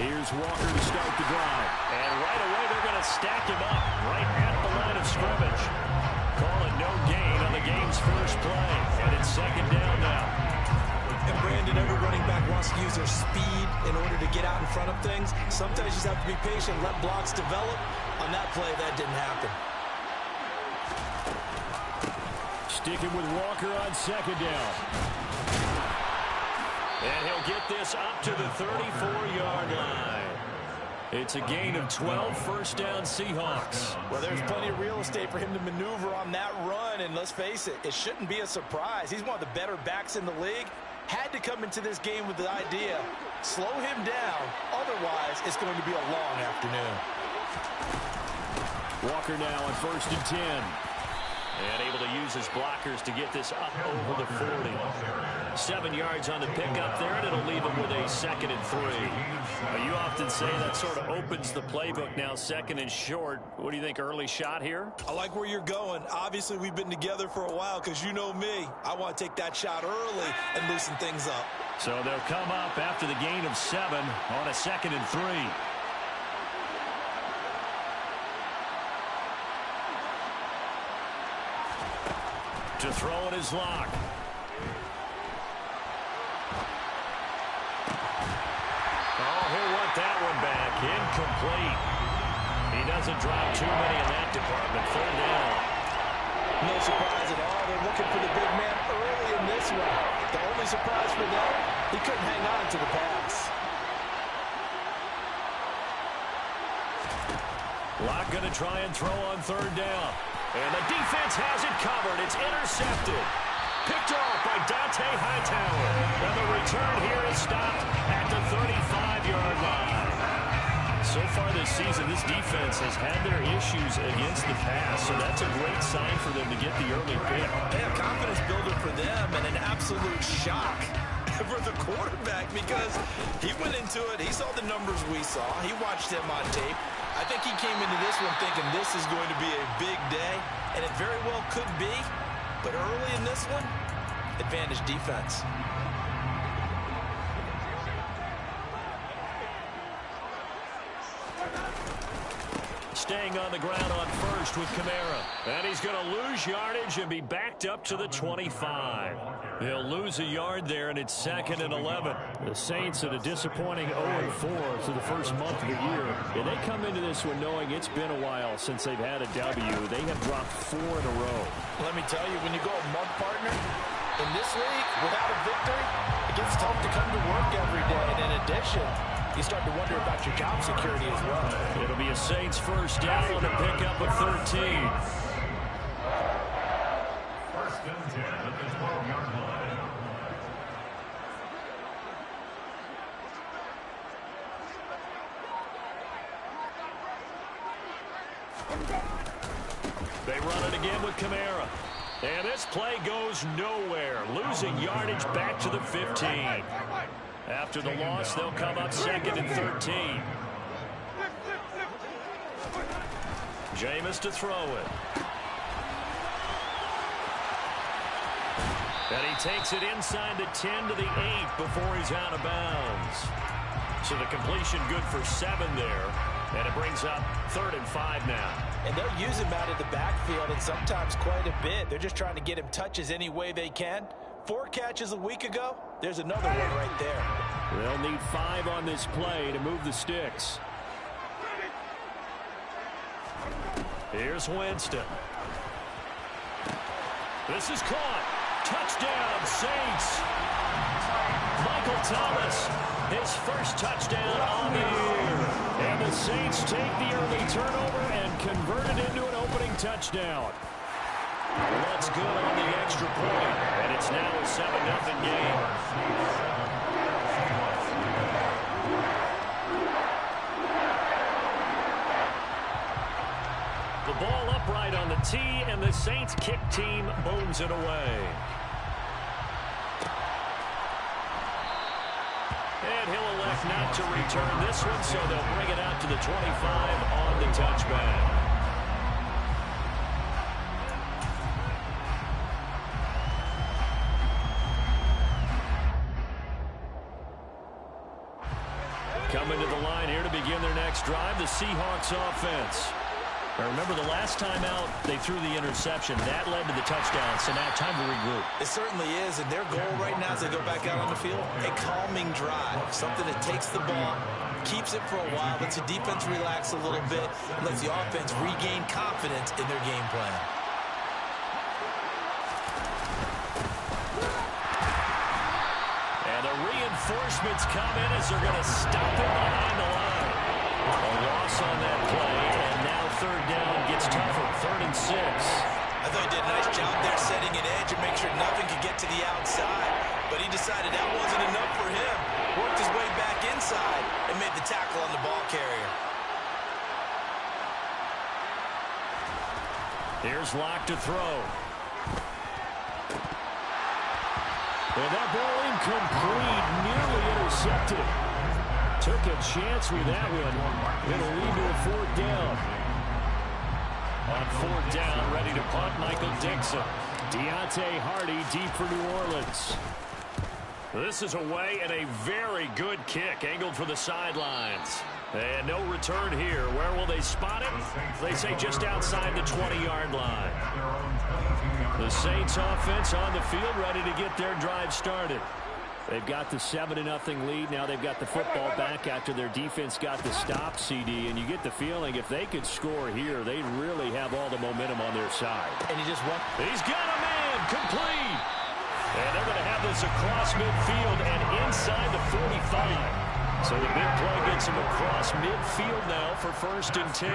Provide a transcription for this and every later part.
Here's Walker to start the drive. And right away, they're going to stack him up right at the line of scrimmage. Call it no gain on the game's first play. And it's second down now. And Brandon, every running back wants to use their speed in order to get out in front of things. Sometimes you just have to be patient, let blocks develop. On that play, that didn't happen. Sticking with Walker on second down. And he'll get this up to the 34-yard line. It's a gain of 12, first down Seahawks. Well, there's plenty of real estate for him to maneuver on that run, and let's face it, it shouldn't be a surprise. He's one of the better backs in the league. Had to come into this game with the idea, slow him down, otherwise it's going to be a long afternoon. Walker now on first and 10. And able to use his blockers to get this up over the 40. 7 yards on the pickup there, and it'll leave him with a second and 3. You often say that sort of opens the playbook now, second and short. What do you think, early shot here? I like where you're going. Obviously, we've been together for a while because you know me. I want to take that shot early and loosen things up. So they'll come up after the gain of 7 on a second and 3. To throw it is Lock. Oh, he'll want that one back. Incomplete. He doesn't drop too many in that department. Third down. No surprise at all. They're looking for the big man early in this one. The only surprise for them, he couldn't hang on to the pass. Lock going to try and throw on third down. And the defense has it covered. It's intercepted. Picked off by Dante Hightower. And the return here is stopped at the 35-yard line. So far this season, this defense has had their issues against the pass. So that's a great sign for them to get the early pick. Yeah, confidence builder for them and an absolute shock for the quarterback because he went into it. He saw the numbers we saw. He watched them on tape. I think he came into this one thinking this is going to be a big day, and it very well could be. But early in this one, advantage defense. Staying on the ground on first with Kamara. And he's going to lose yardage and be backed up to the 25. He'll lose a yard there, and it's second and 11. The Saints at a disappointing 0-4 through the first month of the year. And they come into this one knowing it's been a while since they've had a W. They have dropped 4 in a row. Let me tell you, when you go a mug partner, in this league, without a victory, it gets tough to come to work every day. And in addition, you start to wonder about your job security as well. It'll be a Saints first down on a pickup of 13. First and 10 at the 12-yard line. They run it again with Kamara. And this play goes nowhere. Losing yardage back to the 15. After the loss, they'll come up second and 13. Jameis to throw it. And he takes it inside the 10 to the 8 before he's out of bounds. So the completion good for 7 there. And it brings up 3rd and 5 now. And they'll use him out of the backfield, and sometimes quite a bit. They're just trying to get him touches any way they can. 4 catches a week ago. There's another one right there. They'll need 5 on this play to move the sticks. Here's Winston. This is caught. Touchdown, Saints. Michael Thomas, his first touchdown on the year. And the Saints take the early turnover and convert it into an opening touchdown. That's good on the extra point. And it's now a 7-0 game. The ball upright on the tee, and the Saints kick team booms it away. And he'll elect not to return this one, so they'll bring it out to the 25 on the touchback. Coming coming to the line here to begin their next drive, the Seahawks offense. Now remember, the last time out, they threw the interception. That led to the touchdown, so now time to regroup. It certainly is, and their goal right now as they go back out on the field, a calming drive, something that takes the ball, keeps it for a while, lets the defense relax a little bit, and lets the offense regain confidence in their game plan. And the reinforcements come in as they're going to stop him behind the line. A loss on that play, and now third down gets tougher, 3rd and 6. I thought he did a nice job there setting an edge and make sure nothing could get to the outside, but he decided that wasn't enough for him. Worked his way back inside and made the tackle on the ball carrier. Here's Locke to throw. And that ball incomplete, nearly intercepted. Took a chance with that one. It'll lead to a 4th down. On 4th down, ready to punt, Michael Dixon. Deontay Hardy deep for New Orleans. This is away and a very good kick, angled for the sidelines. And no return here. Where will they spot it? They say just outside the 20-yard line. The Saints offense on the field, ready to get their drive started. They've got the 7-0 lead. Now they've got the football back after their defense got the stop, CD. And you get the feeling if they could score here, they'd really have all the momentum on their side. And he just won. He's got a man, complete. And they're going to have this across midfield and inside the 45. So the big play gets him across midfield now for 1st and 10.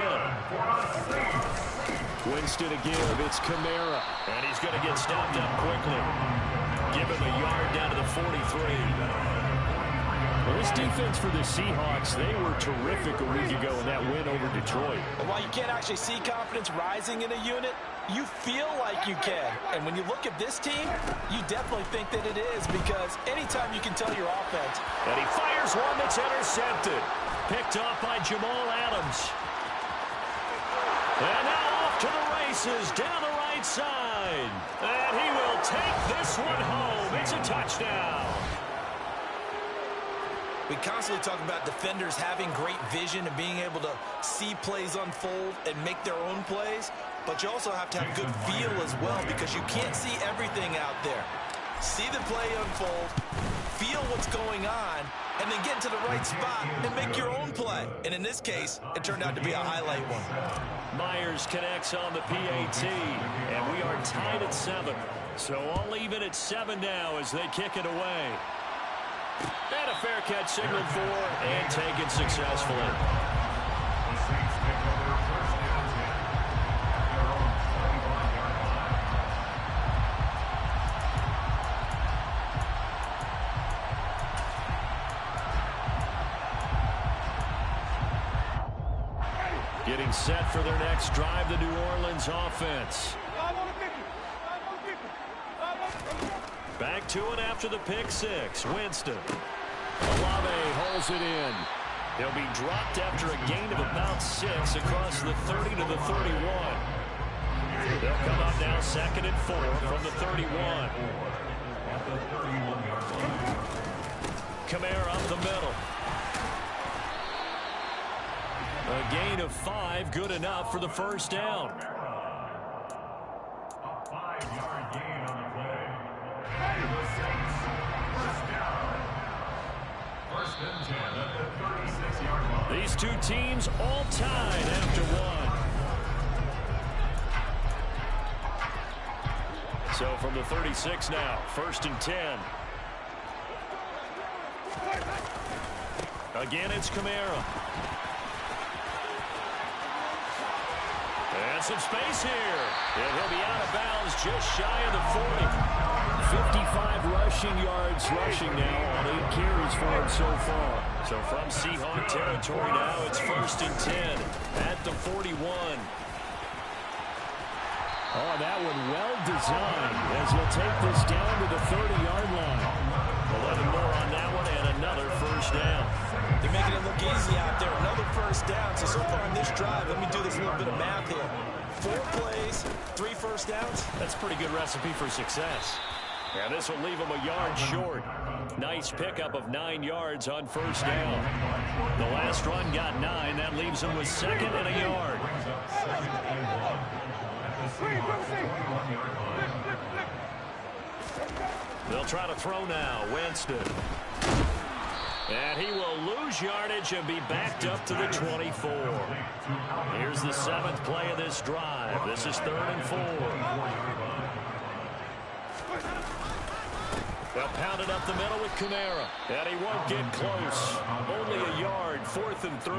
Winston to give. It's Kamara. And he's going to get stopped up quickly. Give him a yard down to the 43. Well, this defense for the Seahawks, they were terrific a week ago in that win over Detroit. And while you can't actually see confidence rising in a unit, you feel like you can. And when you look at this team, you definitely think that it is, because anytime you can tell your offense. And he fires one that's intercepted. Picked off by Jamal Adams. And now off to the races down the right side. And he will take this one home. It's a touchdown. We constantly talk about defenders having great vision and being able to see plays unfold and make their own plays. But you also have to have good feel as well, because you can't see everything out there. See the play unfold, feel what's going on, and then get to the right spot and make your own play. And in this case, it turned out to be a highlight one. Myers connects on the PAT, and we are tied at 7. So all even at 7 now as they kick it away. And a fair catch signaled for and taken successfully. Getting set for their next drive, the New Orleans offense. Back to it after the pick 6. Winston. Olave holds it in. He'll be dropped after a gain of about 6 across the 30 to the 31. They'll come up now 2nd and 4 from the 31. Kamara up the middle. A gain of 5, good enough for the 1st down. A 5-yard gain on the play. The Saints, 1st down. 1st and 10 at the 36-yard line. These two teams all tied after 1. So from the 36 now, 1st and 10. Again, it's Kamara. And some space here. And he'll be out of bounds just shy of the 40. 55 rushing yards rushing now on 8 carries for him so far. So from Seahawk territory now, it's 1st and 10 at the 41. Oh, that one well designed as he'll take this down to the 30-yard line. 11 more on that one and another 1st down. They're making it look easy out there. Another 1st down. So far in this drive, let me do this little bit of math here. 4 plays, 3 1st downs. That's a pretty good recipe for success. And this will leave him a yard short. Nice pickup of 9 yards on first down. The last run got 9. That leaves him with 2nd and a yard. They'll try to throw now. Winston. And he will lose yardage and be backed up to the 24. Here's the 7th play of this drive. This is 3rd and 4. They'll pound it up the middle with Kamara. And he won't get close. Only a yard, 4th and 3.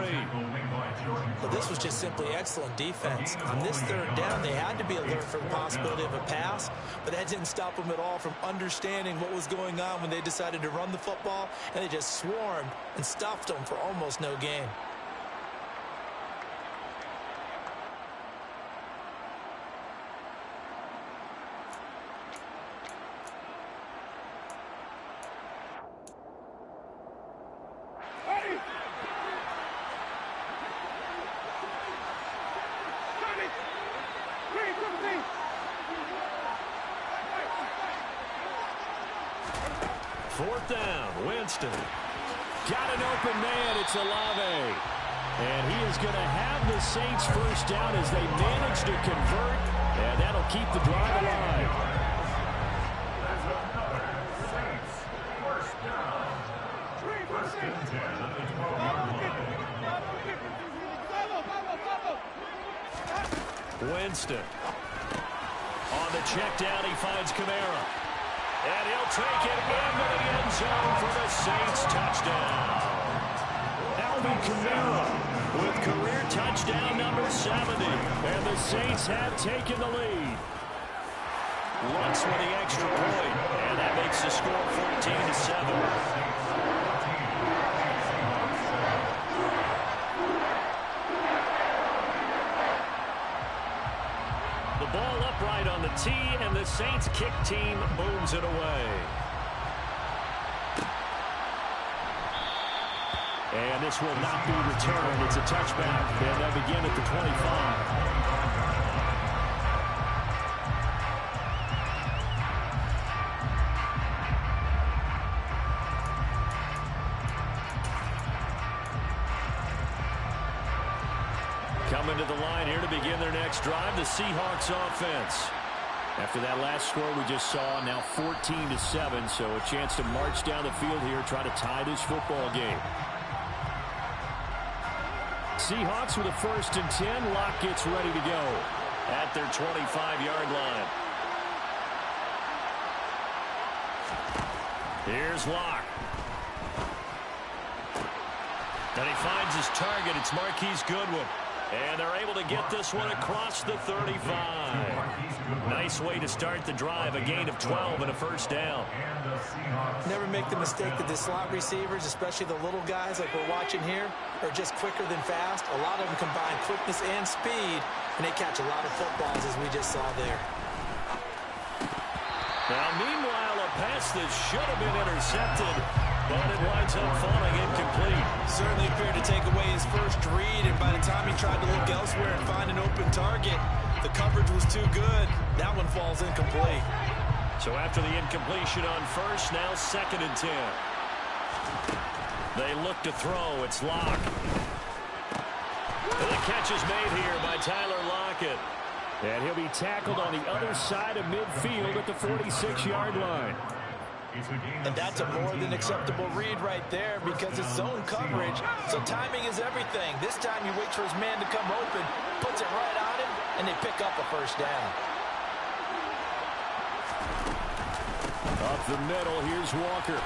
Well, this was just simply excellent defense. On this 3rd down, they had to be alert for the possibility of a pass, but that didn't stop them at all from understanding what was going on when they decided to run the football, and they just swarmed and stuffed them for almost no gain. Fourth down, Winston. Got an open man, it's Olave. And he is going to have the Saints first down as they manage to convert, and that'll keep the drive alive. There's another Saints first down. First and 10 at the 12-yard line. Winston. On the check down, he finds Kamara. And he'll take it into the end zone for the Saints touchdown. Alvin Kamara with career touchdown number 70. And the Saints have taken the lead. Lutz with the extra point. And that makes the score 14-7. Ball upright on the tee, and the Saints kick team booms it away. And this will not be returned. It's a touchback, and they'll begin at the 25. Coming to the line here to begin their next drive, the Seahawks offense. After that last score we just saw, now 14-7, so a chance to march down the field here, try to tie this football game. Seahawks with a 1st and 10. Locke gets ready to go at their 25-yard line. Here's Locke. And he finds his target. It's Marquise Goodwin. And they're able to get this one across the 35. Nice way to start the drive. A gain of 12 and a first down. Never make the mistake that the slot receivers, especially the little guys like we're watching here, are just quicker than fast. A lot of them combine quickness and speed, and they catch a lot of footballs, as we just saw there. Now, meanwhile, a pass that should have been intercepted, but it winds up falling incomplete. Certainly appeared to take away his first read, and by the time he tried to look elsewhere and find an open target, the coverage was too good. That one falls incomplete. So after the incompletion on first, now 2nd and 10. They look to throw. It's Locke. And the catch is made here by Tyler Lockett. And he'll be tackled on the other side of midfield at the 46-yard line. And that's a more than acceptable read right there because it's zone coverage, so timing is everything. This time you wait for his man to come open, puts it right on him, and they pick up a first down. Up the middle, here's Walker.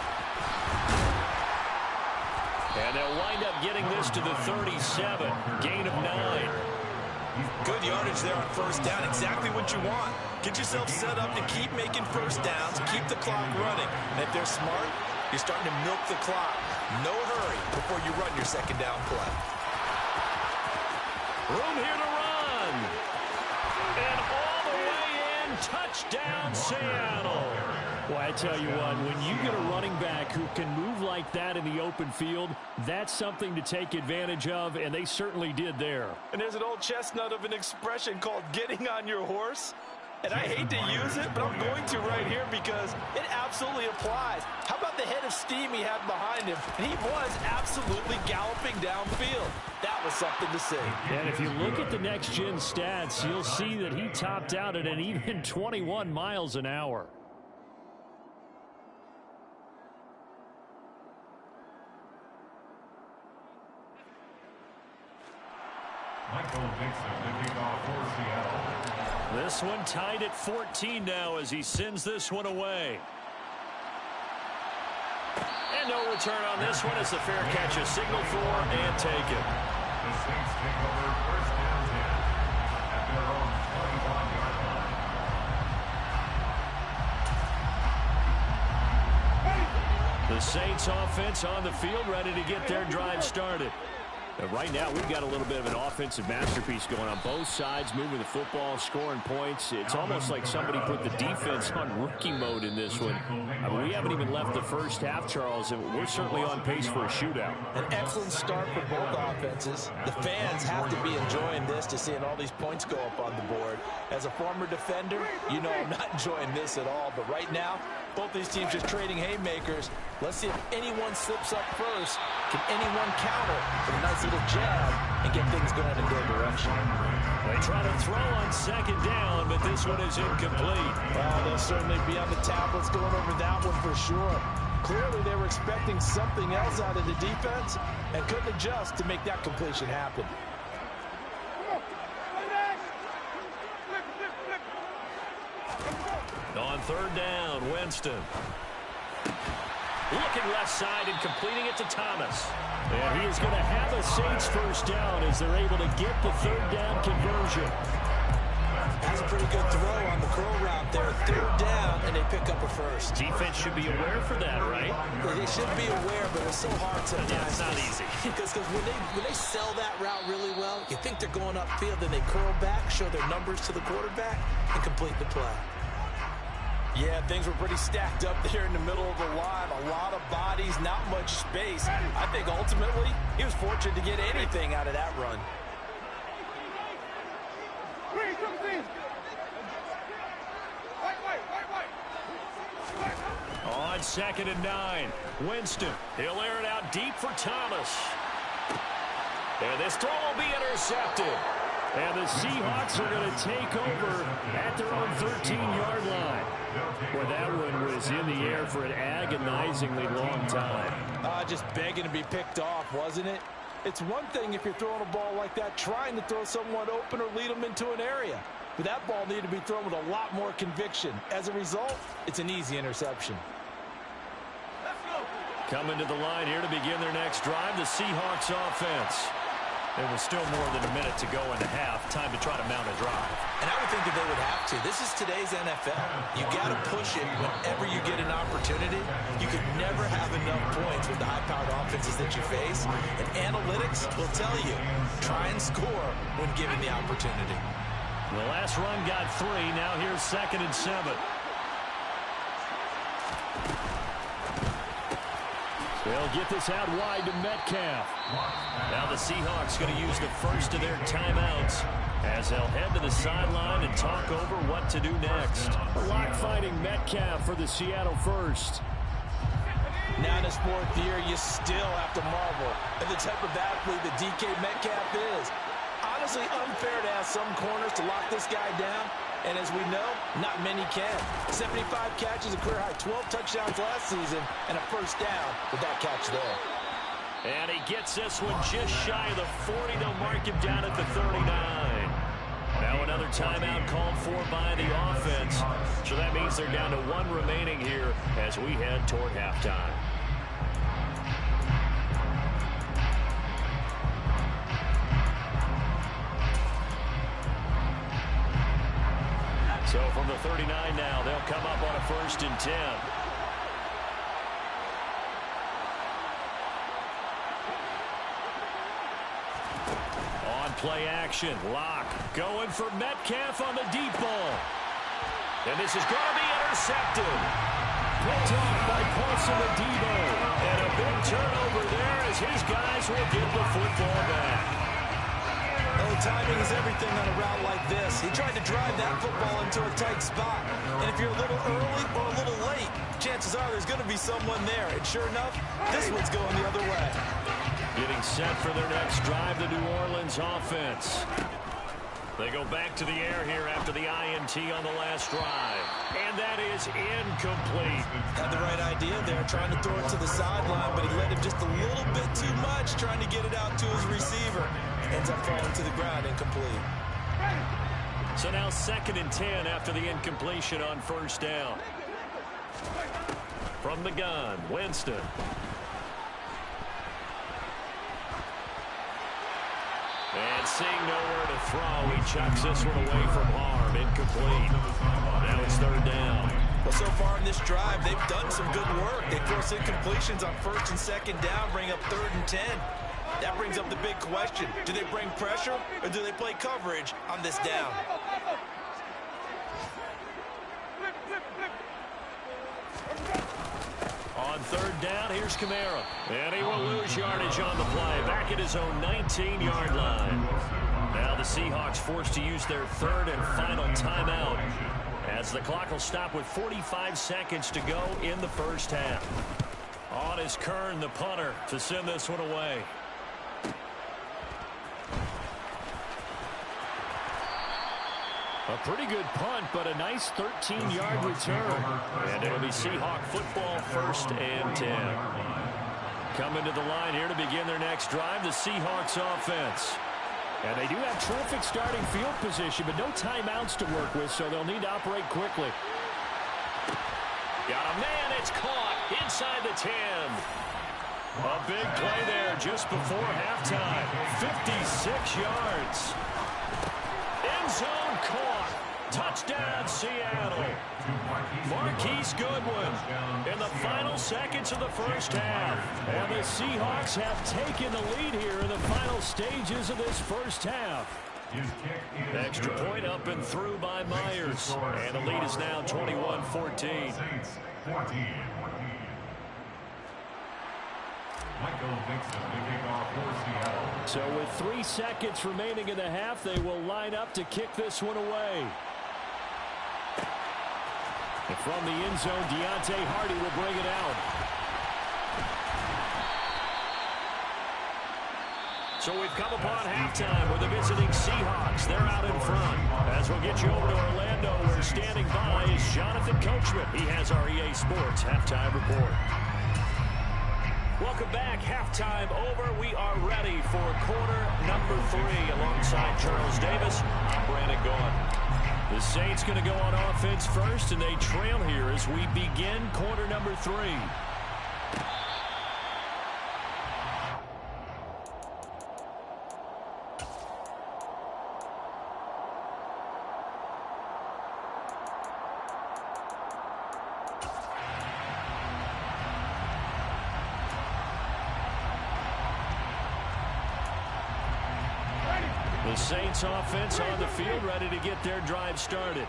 And they'll wind up getting this to the 37, gain of 9. Good yardage there on first down, exactly what you want. Get yourself set up to keep making first downs, keep the clock running. And if they're smart, you're starting to milk the clock. No hurry before you run your 2nd down play. Room here to run. And all the way in, touchdown Seattle. Well, I tell you what, when you get a running back who can move like that in the open field, that's something to take advantage of, and they certainly did there. And there's an old chestnut of an expression called getting on your horse. And I hate to use it, but I'm going to right here because it absolutely applies. How about the head of steam he had behind him? And he was absolutely galloping downfield. That was something to see. And if you look at the next-gen stats, you'll see that he topped out at an even 21 miles an hour. Michael Dixon, the kickoff for Seattle. This one tied at 14 now as he sends this one away. And no return on this one as the fair catch is signaled for and taken. The Saints take over first and 10 at their own 21-yard line. The Saints offense on the field ready to get their drive started. And right now, we've got a little bit of an offensive masterpiece going on both sides, moving the football, scoring points. It's almost like somebody put the defense on rookie mode in this one. I mean, we haven't even left the first half, Charles, and we're certainly on pace for a shootout. An excellent start for both offenses. The fans have to be enjoying this to seeing all these points go up on the board. As a former defender, you know I'm not enjoying this at all. But right now, both these teams just trading haymakers. Let's see if anyone slips up first. Can anyone counter with a nice little jab and get things going in their direction? They try to throw on second down, but this one is incomplete. Well, they'll certainly be on the tablets going over that one for sure. Clearly, they were expecting something else out of the defense and couldn't adjust to make that completion happen. On third down, Winston. Looking left side and completing it to Thomas. And he is going to have a Saints first down as they're able to get the third down conversion. That's a pretty good throw on the curl route there. Third down, and they pick up a first. Defense should be aware for that, right? They should be aware, but it's so hard sometimes. Yeah, it's not easy. Because when they sell that route really well, you think they're going upfield, then they curl back, show their numbers to the quarterback, and complete the play. Yeah, things were pretty stacked up there in the middle of the line. A lot of bodies, not much space. I think ultimately he was fortunate to get anything out of that run. On second and 9, Winston. He'll air it out deep for Thomas. And this throw will be intercepted. And the Seahawks are going to take over at their own 13-yard line. Boy, that one was in the air for an agonizingly long time. Just begging to be picked off, wasn't it? It's one thing if you're throwing a ball like that, trying to throw someone open or lead them into an area. But that ball needed to be thrown with a lot more conviction. As a result, it's an easy interception. Coming to the line here to begin their next drive, the Seahawks offense. There was still more than a minute to go in the half. Time to try to mount a drive. And I would think that they would have to. This is today's NFL. You got to push it whenever you get an opportunity. You can never have enough points with the high-powered offenses that you face. And analytics will tell you, try and score when given the opportunity. The last run got 3. Now here's second and 7. They'll get this out wide to Metcalf. Now the Seahawks going to use the first of their timeouts as they'll head to the sideline and talk over what to do next. Lock fighting Metcalf for the Seattle first. Now in his 4th year, you still have to marvel at the type of athlete that DK Metcalf is. Honestly, unfair to ask some corners to lock this guy down. And as we know, not many can. 75 catches, a career high 12 touchdowns last season, and a first down with that catch there. And he gets this one just shy of the 40. They'll mark him down at the 39. Now another timeout called for by the offense. So that means they're down to 1 remaining here as we head toward halftime. So from the 39 now, they'll come up on a 1st and 10. On play action, Locke going for Metcalf on the deep ball. And this is going to be intercepted. Picked off by Paulson Adebo. And a big turnover there as his guys will get the football back. Oh, timing is everything on a route like this. He tried to drive that football into a tight spot. And if you're a little early or a little late, chances are there's going to be someone there. And sure enough, this one's going the other way. Getting set for their next drive, the New Orleans offense. They go back to the air here after the INT on the last drive. And that is incomplete. Had the right idea there, trying to throw it to the sideline, but he let him just a little bit too much, trying to get it out to his receiver. Ends up falling to the ground, incomplete. So now 2nd and 10 after the incompletion on first down. From the gun, Winston. And seeing nowhere to throw, he chucks this one away from harm. Incomplete. Now it's 3rd down. Well, so far in this drive, they've done some good work. They force incompletions on 1st and 2nd down, bring up 3rd and 10. That brings up the big question. Do they bring pressure or do they play coverage on this down? On 3rd down, here's Kamara. And he will lose yardage on the play. Back at his own 19-yard line. Now the Seahawks forced to use their 3rd and final timeout, as the clock will stop with 45 seconds to go in the first half. On is Kern, the punter, to send this one away. A pretty good punt, but a nice 13-yard return. And it'll be Seahawk football, 1st and 10. Coming to the line here to begin their next drive, the Seahawks offense. And they do have terrific starting field position, but no timeouts to work with, so they'll need to operate quickly. Got a man, it's caught inside the 10. A big play there just before halftime. 56 yards. End zone caught. Touchdown, Seattle. Marquise Goodwin in the final seconds of the first half. And the Seahawks have taken the lead here in the final stages of this first half. Extra point up and through by Myers. And the lead is now 21-14. So with 3 seconds remaining in the half, they will line up to kick this one away. And from the end zone, Deontay Hardy will bring it out. So we've come upon halftime with the visiting Seahawks. They're out in front. As we'll get you over to Orlando, where standing by is Jonathan Coachman. He has our EA Sports halftime report. Welcome back. Halftime over. We are ready for quarter number 3 alongside Charles Davis. I'm Brandon Gaughan. The Saints going to go on offense first, and they trail here as we begin quarter number 3. The Saints offense on the field, ready to get their drive started.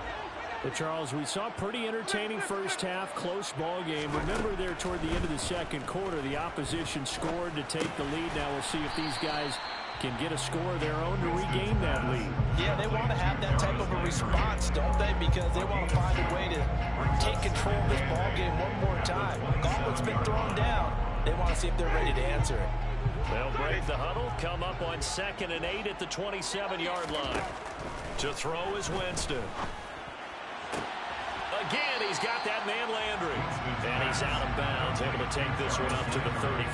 But Charles, we saw a pretty entertaining first half, close ball game. Remember there toward the end of the second quarter, the opposition scored to take the lead. Now we'll see if these guys can get a score of their own to regain that lead. Yeah, they want to have that type of a response, don't they? Because they want to find a way to take control of this ball game one more time. Gauntlet's been thrown down. They want to see if they're ready to answer it. They'll break the huddle, come up on 2nd and 8 at the 27-yard line. To throw is Winston. Again, he's got that man Landry. And he's out of bounds, able to take this one up to the 35.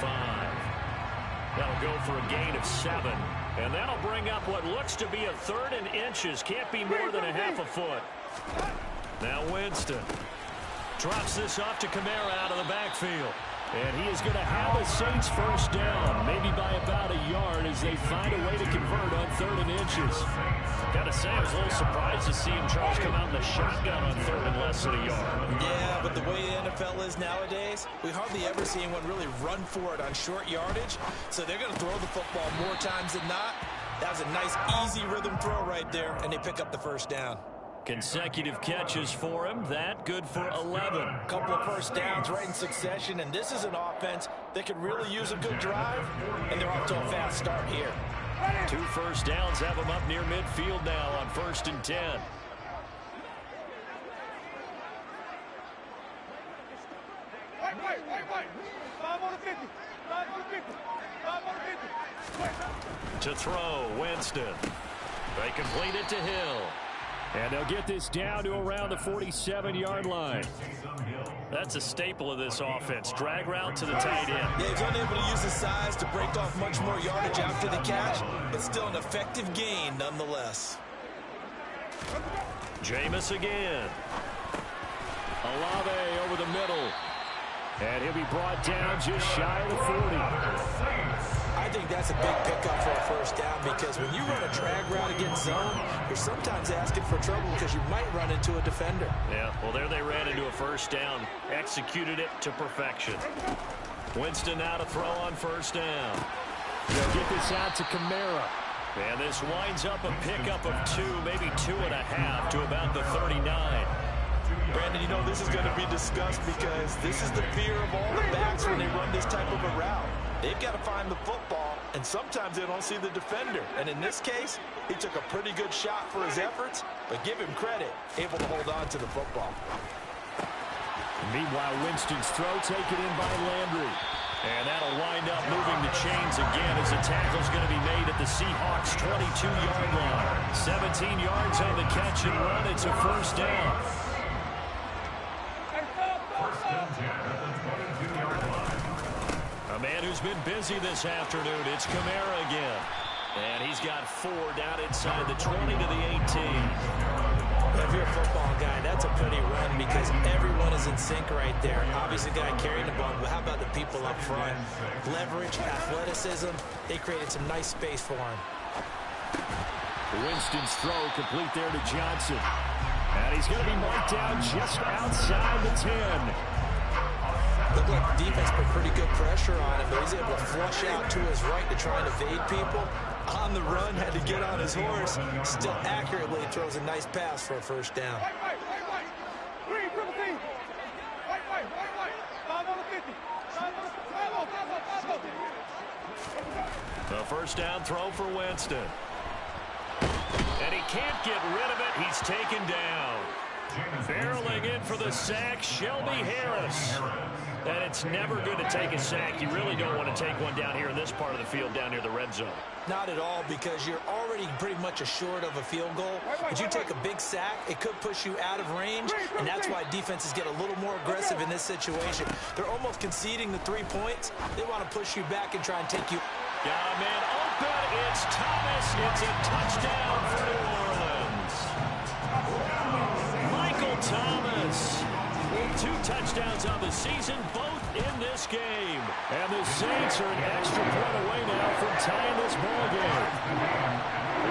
That'll go for a gain of 7. And that'll bring up what looks to be a 3rd and inches. Can't be more than a half a foot. Now Winston drops this off to Kamara out of the backfield. And he is going to have a Saints first down, maybe by about a yard, as they find a way to convert on 3rd and inches. Got to say, I was a little surprised to see him, Charles, come out in the shotgun on 3rd and less than a yard. Yeah, but the way the NFL is nowadays, we hardly ever see anyone really run for it on short yardage. So they're going to throw the football more times than not. That was a nice, easy rhythm throw right there, and they pick up the first down. Consecutive catches for him. That good for 11. A couple of first downs right in succession, and this is an offense that could really use a good drive, and they're off to a fast start here. 2 first downs have them up near midfield now on 1st and 10. To throw, Winston. They complete it to Hill. And they'll get this down to around the 47-yard line. That's a staple of this offense. Drag route to the tight end. Yeah, he's unable to use his size to break off much more yardage after the catch, but still an effective gain nonetheless. Jameis again. Olave over the middle. And he'll be brought down just shy of the 40. I think that's a big pickup for a first down because when you run a drag route against zone, you're sometimes asking for trouble because you might run into a defender. Yeah, well, there they ran into a first down. Executed it to perfection. Winston now to throw on first down. They'll get this out to Kamara. And this winds up a pickup of 2, maybe 2.5 to about the 39. Brandon, you know this is going to be discussed because this is the fear of all the backs when they run this type of a route. They've got to find the football, and sometimes they don't see the defender. And in this case, he took a pretty good shot for his efforts, but give him credit, able to hold on to the football. Meanwhile, Winston's throw taken in by Landry. And that'll wind up moving the chains again as the tackle's going to be made at the Seahawks' 22-yard line. 17 yards on the catch and run. It's a first down. First and 10 at the 22-yard line. A man who's been busy this afternoon. It's Kamara again. And he's got 4 down inside the 20 to the 18. If you're a football guy, that's a pretty run because everyone is in sync right there. Obviously, the guy carrying the ball, but how about the people up front? Leverage, athleticism, they created some nice space for him. Winston's throw complete there to Johnson. And he's going to be marked down just outside the 10. Looked like the defense put pretty good pressure on him, but he's able to flush out to his right to try and evade people. On the run, had to get on his horse. Still accurately throws a nice pass for a first down. The first down throw for Winston. And he can't get rid of it. He's taken down. Barreling in for the sack, Shelby Harris. And it's never good to take a sack. You really don't want to take one down here in this part of the field, down near the red zone. Not at all, because you're already pretty much assured of a field goal. But you take a big sack, it could push you out of range, and that's why defenses get a little more aggressive in this situation. They're almost conceding the 3 points. They want to push you back and try and take you. Got a man open. It's Thomas. It's a touchdown for New Orleans. Michael Thomas. 2 touchdowns on the season, both in this game. And the Saints are an extra point away now from tying this ball game.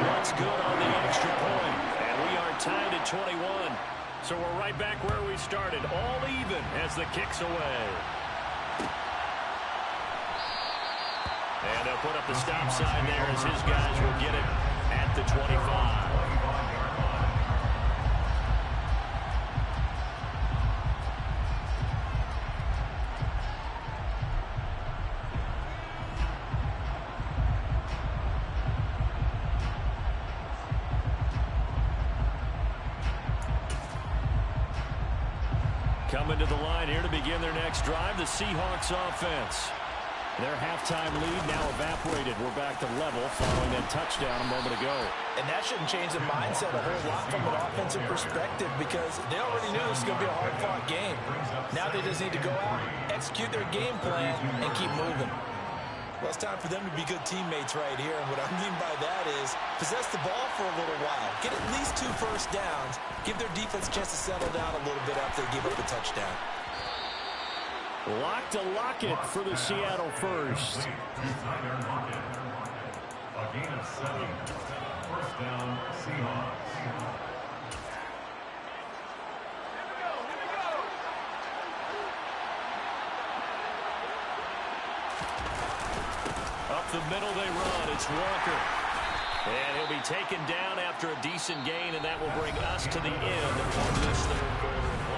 What's good on the extra point? And we are tied at 21. So we're right back where we started, all even as the kick's away. And they'll put up the stop sign there as his guys will get it at the 25. Coming to the line here to begin their next drive, the Seahawks offense. Their halftime lead now evaporated. We're back to level following that touchdown a moment ago. And that shouldn't change the mindset a whole lot from an offensive perspective because they already knew this was going to be a hard-fought game. Now they just need to go out, execute their game plan, and keep moving. Well, it's time for them to be good teammates right here. And what I mean by that is possess the ball for a little while. Get at least 2 first downs. Give their defense a chance to settle down a little bit after they give up a touchdown. Lockett for the Seattle first. A gain of 7. First down, Seahawks. Up the middle they run. It's Walker. And he'll be taken down after a decent gain, and that will bring us to the end of this third quarter of play.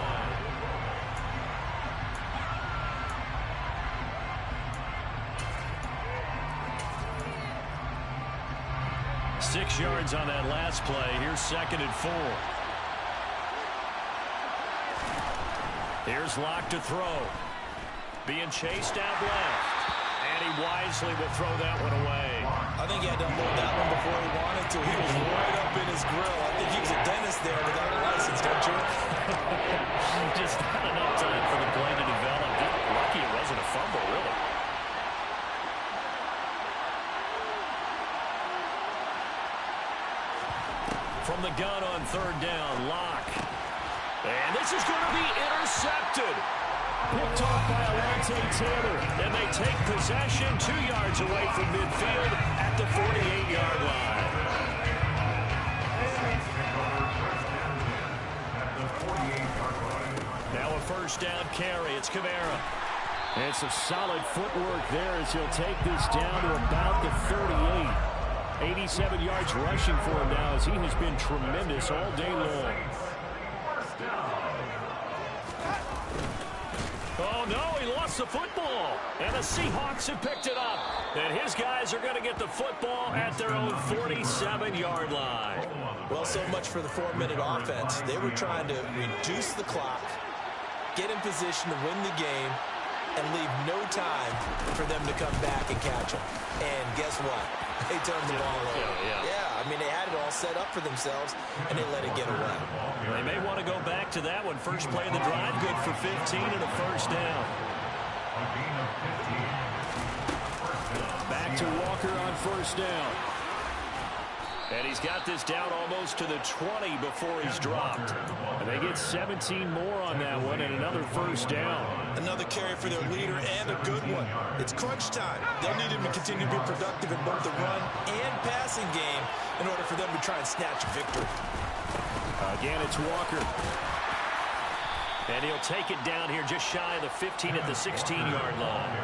6 yards on that last play. Here's 2nd and 4. Here's Locke to throw. Being chased out left. And he wisely will throw that one away. I think he had to unload that one before he wanted to. He was right up in his grill. I think he was a dentist there without a license, don't you? Just not enough time for the play to develop. Just lucky it wasn't a fumble, really. From the gun on third down, Locke. And this is going to be intercepted. Picked off by Alontae Taylor. And they take possession 2 yards away from midfield at the 48-yard line. Now a first down carry. It's Kamara. And some solid footwork there as he'll take this down to about the 38. 87 yards rushing for him now as he has been tremendous all day long. Oh, no, he lost the football. And the Seahawks have picked it up. And his guys are going to get the football at their own 47-yard line. Well, so much for the 4-minute offense. They were trying to reduce the clock, get in position to win the game, and leave no time for them to come back and catch them. And guess what? They turned the ball over. Yeah, I mean, they had it all set up for themselves, and they let it get away. They may want to go back to that one. First play of the drive, good for 15 and a first down. Back to Walker on first down. And he's got this down almost to the 20 before he's dropped. And they get 17 more on that one and another first down. Another carry for their leader and a good one. It's crunch time. They'll need him to continue to be productive in both the run and passing game in order for them to try and snatch a victory. Again, it's Walker. And he'll take it down here just shy of the 15 at the 16-yard line.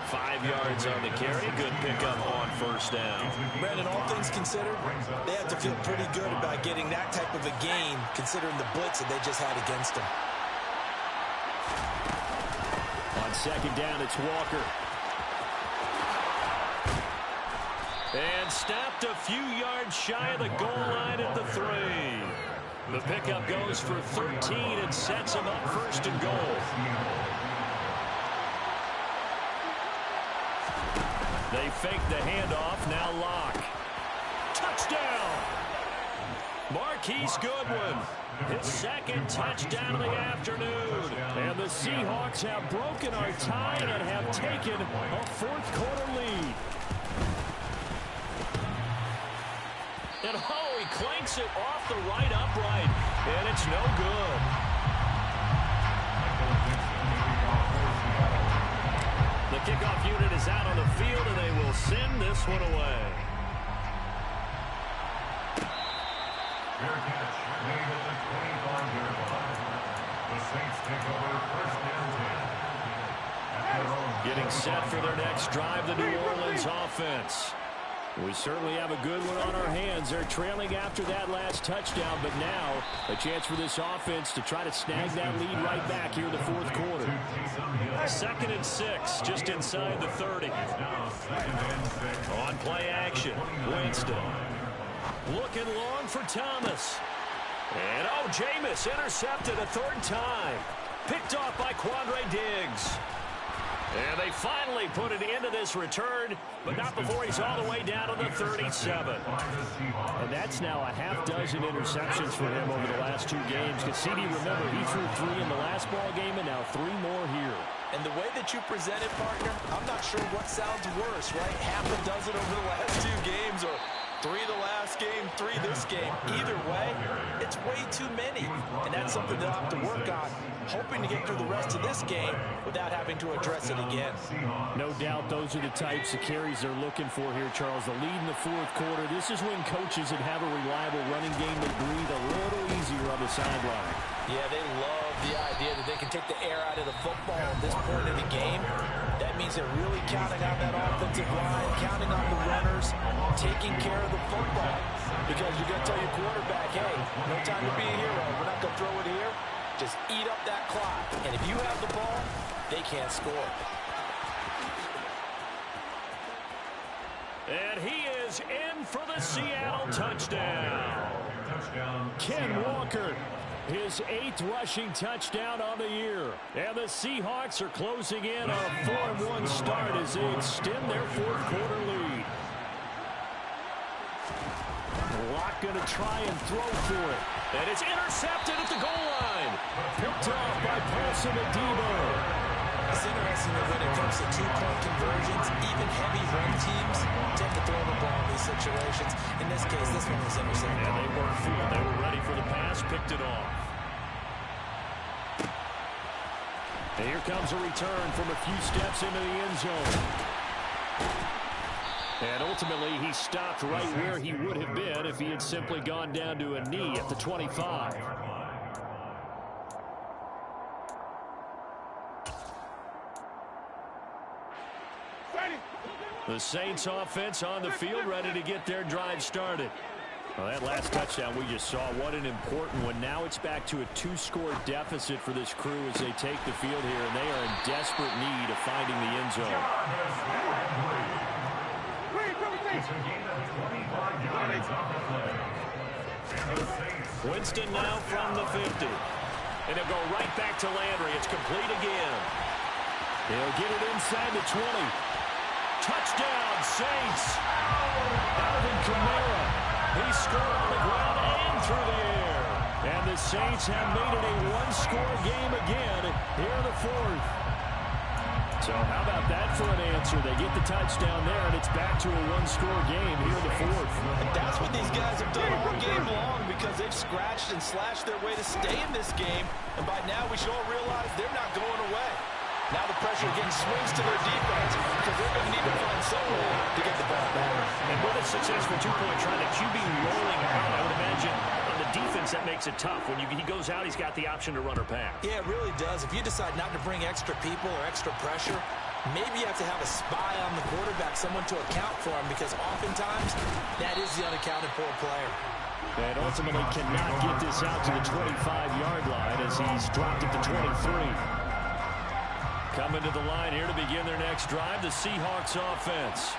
5 yards on the carry. Good pickup on first down. Brandon, all things considered, they have to feel pretty good about getting that type of a gain considering the blitz that they just had against them. On second down, it's Walker. And stopped a few yards shy of the goal line at the 3. The pickup goes for 13 and sets him up first and goal. They fake the handoff. Now Locke. Touchdown! Marquise Goodwin. His second touchdown of the afternoon. And the Seahawks have broken our tie and have taken a fourth-quarter lead. And oh, he clanks it off the right upright. And it's no good. The kickoff unit is out on the field, and they will send this one away. Fair catch made at the 25-yard line. The Saints take over first down 10. Getting set for their next drive, the New Orleans offense. We certainly have a good one on our hands. They're trailing after that last touchdown, but now a chance for this offense to try to snag that lead right back here in the fourth quarter. 2nd and 6, just inside the 30. On play action, Winston. Looking long for Thomas. And oh, Jameis intercepted a third time. Picked off by Quandre Diggs. And they finally put an end to this return, but not before he's all the way down to the 37. And that's now a half dozen interceptions for him over the last 2 games. Because CD, remember, he threw 3 in the last ball game and now 3 more here. And the way that you present it, partner, I'm not sure what sounds worse, right? Half a dozen over the last 2 games or 3 the last game, 3 this game. Either way, it's way too many. And that's something they'll have to work on, hoping to get through the rest of this game without having to address it again. No doubt those are the types of carries they're looking for here, Charles. The lead in the fourth quarter. This is when coaches that have a reliable running game that breathe a little easier on the sideline. Yeah, they love the idea that they can take the air out of the football at this point in the game. That means they're really counting on that offensive line, counting on the runners, taking care of the football. Because you're going to tell your quarterback, hey, no time to be a hero. We're not going to throw it here. Just eat up that clock. And if you have the ball, they can't score. And he is in for the Seattle touchdown. Ken Walker. His 8th rushing touchdown on the year. And the Seahawks are closing in on a 4-1 start as they extend their fourth quarter lead. Locke going to try and throw for it. And it's intercepted at the goal line. Picked off by Paulson Adebo. It's interesting that when it comes to two-point conversions, even heavy run teams tend to throw the ball in these situations. In this case, this one was intercepted. And they weren't fooled. They were ready for the pass, picked it off. And here comes a return from a few steps into the end zone. And ultimately, he stopped right where he would have been if he had simply gone down to a knee at the 25. The Saints offense on the field, ready to get their drive started. Well, that last touchdown we just saw, what an important one. Now it's back to a 2-score deficit for this crew as they take the field here, and they are in desperate need of finding the end zone. Winston now from the 50. And he'll go right back to Landry. It's complete again. He'll get it inside the 20. Touchdown, Saints. Alvin Kamara. He scored on the ground and through the air. And the Saints have made it a one-score game again here in the fourth. So how about that for an answer? They get the touchdown there, and it's back to a one-score game here in the fourth. And that's what these guys have done all game long because they've scratched and slashed their way to stay in this game. And by now we should all realize they're not going away. Now the pressure again swings to their defense because they're going to need to find some way to get the ball back. And with a successful two-point try, the QB rolling out, I would imagine on the defense that makes it tough. When he goes out, he's got the option to run or pass. Yeah, it really does. If you decide not to bring extra people or extra pressure, maybe you have to have a spy on the quarterback, someone to account for him, because oftentimes that is the unaccounted for player. And ultimately cannot get this out to the 25-yard line as he's dropped at the 23. Coming to the line here to begin their next drive, the Seahawks offense.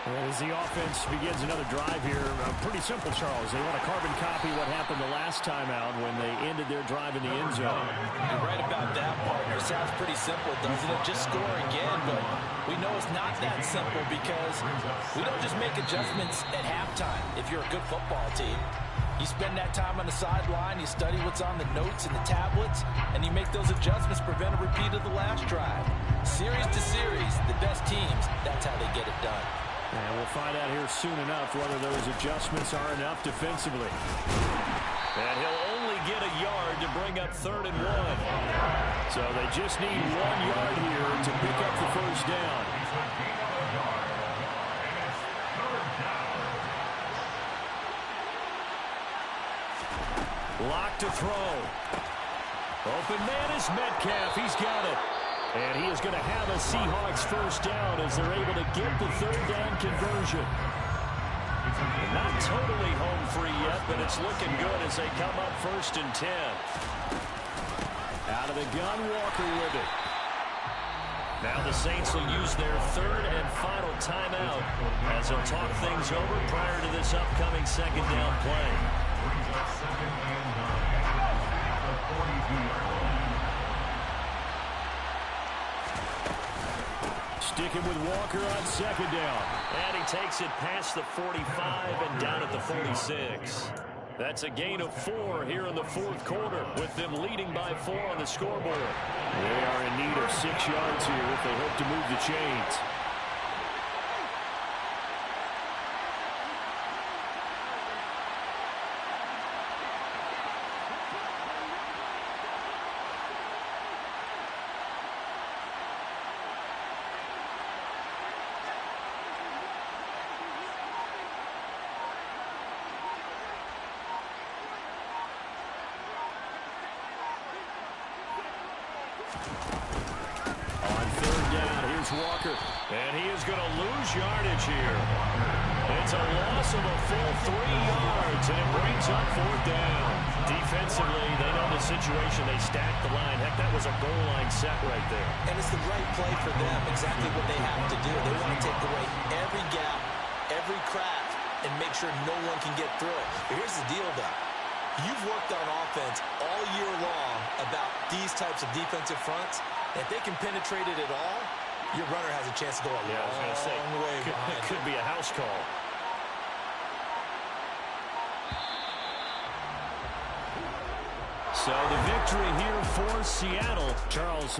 As the offense begins another drive here, pretty simple, Charles. They want to carbon copy what happened the last time out when they ended their drive in the end zone. You're right about that, partner. Sounds pretty simple, doesn't it? Just score again, but we know it's not that simple because we don't just make adjustments at halftime if you're a good football team. You spend that time on the sideline, you study what's on the notes and the tablets, and you make those adjustments, prevent a repeat of the last drive. Series to series, the best teams, that's how they get it done. And we'll find out here soon enough whether those adjustments are enough defensively. And he'll only get a yard to bring up 3rd and 1. So they just need 1 yard here to pick up the first down. Lock to throw. Open man is Metcalf. He's got it. And he is going to have a Seahawks first down as they're able to get the 3rd down conversion. Not totally home free yet, but it's looking good as they come up 1st and 10. Out of the gun, Walker with it. Now the Saints will use their 3rd and final timeout as they'll talk things over prior to this upcoming 2nd down play. Sticking with Walker on 2nd down. And he takes it past the 45 and down at the 46. That's a gain of 4 here in the 4th quarter, with them leading by 4 on the scoreboard. They are in need of 6 yards here if they hope to move the chains. On 3rd down, here's Walker. And he is going to lose yardage here. It's a loss of a full 3 yards, and it brings up 4th down. Defensively, they know the situation. They stacked the line. Heck, that was a goal line set right there. And it's the right play for them, exactly what they have to do. They want to take away every gap, every crack, and make sure no one can get through it. But here's the deal, though. You've worked on offense all year long about these types of defensive fronts. If they can penetrate it at all, your runner has a chance to go a long way behind. It could be a house call. So the victory here for Seattle. Charles,